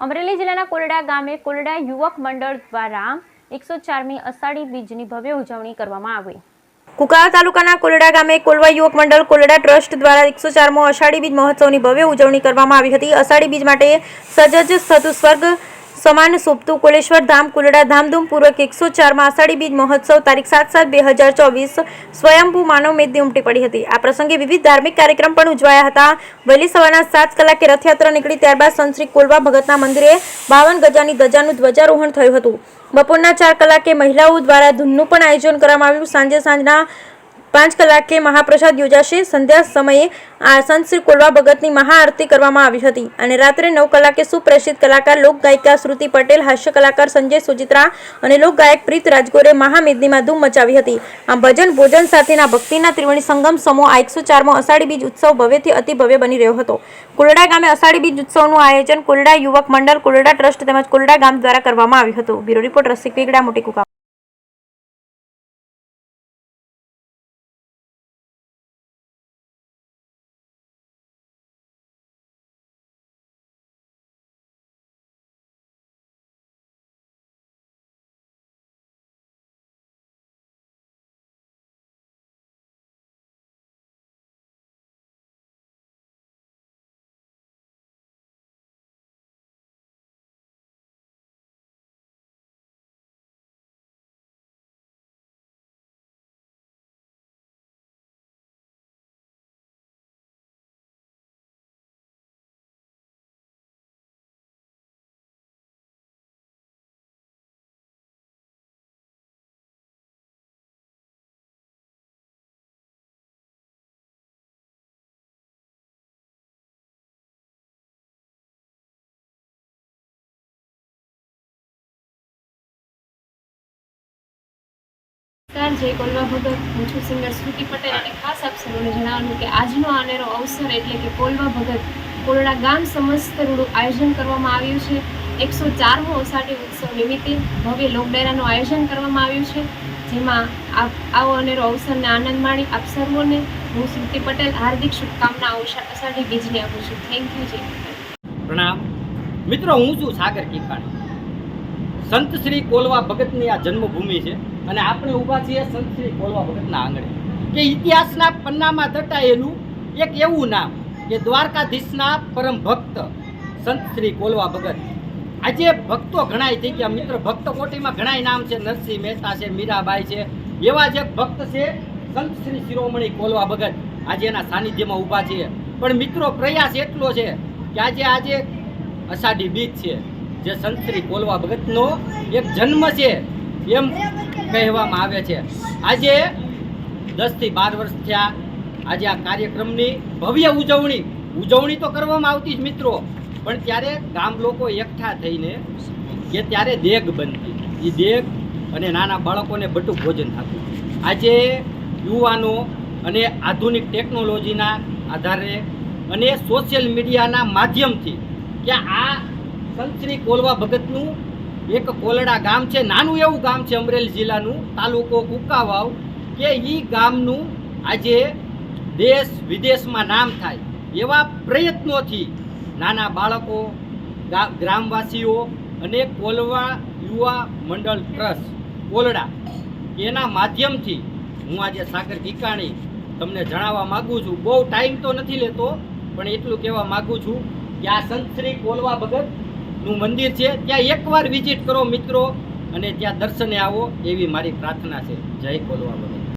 અમરેલી જિલ્લાના કોલડા ગામે કોલડા યુવક મંડળ દ્વારા 104મી અષાઢી બીજની ભવ્ય ઉજવણી કરવામાં આવી। કુકાવા તાલુકાના કોલડા ગામે કોલવા યુવક મંડળ કોલડા ટ્રસ્ટ દ્વારા 104મો અષાઢી બીજ મહોત્સવની ભવ્ય ઉજવણી કરવામાં આવી હતી। અષાઢી બીજ માટે સજ્જ થતું સ્વર્ગ સમાન શોભતું કોલેશ્વર ધામ કોલડા ધામધૂમપૂર્વક 104માં અષાઢી બીજ મહોત્સવ તારીખ 7/7/2024 સ્વયંભૂ માનવ મેદની ઉમટી પડી હતી। આ પ્રસંગે વિવિધ ધાર્મિક કાર્યક્રમ પણ ઉજવાયા હતા। વહેલી સવારના 7 કલાકે રથયાત્રા નીકળી ત્યારબાદ સંત શ્રી કોલવા ભગતના મંદિરે 52 ગજાની ધજાનું ધ્વજારોહણ થયું હતું। બપોરના 4 કલાકે મહિલાઓ દ્વારા ધૂનનું પણ આયોજન કરવામાં આવ્યું। સાંજના 5 કલાકે મહાપ્રસાદ યોજાશે। સંધ્યા સમયે સંત શ્રી કોલવા ભગતની મહાઆરતી કરવામાં આવી હતી અને રાત્રે 9 કલાકે સુપ્રસિદ્ધ કલાકાર લોક ગાયિકા શ્રુતિ પટેલ, હાસ્ય કલાકાર સંજય સુજિત્રા અને લોક ગાયક પ્રીત રાજગોરે મહામેદનીમાં ધૂમ મચાવી હતી। આમ ભજન ભોજન સાથેના ભક્તિના ત્રિવેણી સંગમ સમો આ 104મો અષાઢી બીજ ઉત્સવ ભવ્યથી અતિ ભવ્ય બની રહ્યો હતો। કોલડા ગામે અષાઢી બીજ ઉત્સવનું આયોજન કોલડા યુવક મંડળ, કોલડા ટ્રસ્ટ તેમજ કોલડા ગામ દ્વારા કરવામાં આવ્યું હતું। બ્યુરો રિપોર્ટ રસિક વેગડા, મોટી કુકા। જય કોલવા ભગત, હું છું સિંગર શ્રુતિ પટેલ અને ખાસ આપ સૌને જણાવવાનું કે આજનો આનેરો અવસર એટલે કે કોલવા ભગત કોલડા ગામ સમસ્ત રૂડું આયોજન કરવામાં આવ્યું છે। 104મો અષાઢી ઉત્સવ નિમિત્તે ભવ્ય લોકડાયરાનું આયોજન કરવામાં આવ્યું છે, જેમાં આવો અનેરો અવસરને આનંદ માણી આપ સર્વોને હું શ્રુતિ પટેલ હાર્દિક શુભકામના અષાઢી બીજની આપું છું। Thank you. જય પ્રણામ મિત્રો, હું છું સાગર કિકાણી। સંત શ્રી કોલવા ભગતની આ જન્મભૂમિ છે અને આપણે ઊભા છીએ સંત શ્રી કોલવા ભગતના આંગણે કે ઇતિહાસના પન્નામાં દટાયેલું એક એવું નામ કે દ્વારકાધીશના પરમ ભક્ત સંત શ્રી કોલવા ભગત। આજે ભક્તો ઘણાય થઈ ગયા મિત્ર, ભક્ત કોટીમાં ઘણાય નામ છે, નરસિંહ મહેતા છે, મીરાબાઈ છે, એવા જ એક ભક્ત છે સંત શ્રી શિરોમણી કોલવા ભગત। આજે એના સાનિધ્યમાં ઊભા છીએ, પણ મિત્રો પ્રયાસ એટલો છે કે આજે અષાઢી બીજ છે, જે સંત શ્રી કોલવા ભગતનો એક જન્મ છે એમ કહેવામાં આવે છે। આજે 10 થી 12 વર્ષ થયા આજે આ કાર્યક્રમની ભવ્ય ઉજવણી તો કરવામાં આવતી જ મિત્રો, પણ ત્યારે ગામ લોકો એકઠા થઈને કે ત્યારે દેગ બનતી, એ દેગ અને નાના બાળકોને બટુક ભોજન થતું। આજે યુવાનો અને આધુનિક ટેકનોલોજીના આધારે અને સોશિયલ મીડિયાના માધ્યમથી કે આ સંત શ્રી કોલવા ભગતનું એક કોલડા ગામ છે, નાનું એવું ગામ છે અમરેલી જિલ્લાનું, તાલુકો કુકાવાવ, કે એ ગામનું આજે દેશ વિદેશમાં નામ થાય એવા પ્રયત્નોથી નાના બાળકો, ગ્રામવાસીઓ અને કોલવા યુવા મંડળ ટ્રસ્ટ કોલડા એના માધ્યમથી હું આજે સાગર કિકાણી તમને જણાવવા માગું છું। બહુ ટાઈમ તો નથી લેતો, પણ એટલું કહેવા માગું છું કે આ સંત શ્રી કોલવા ભગતનું મંદિર છે, ત્યાં એકવાર વિઝિટ કરો મિત્રો અને ત્યાં દર્શને આવો એવી મારી પ્રાર્થના છે। જય કોલવા ભગત।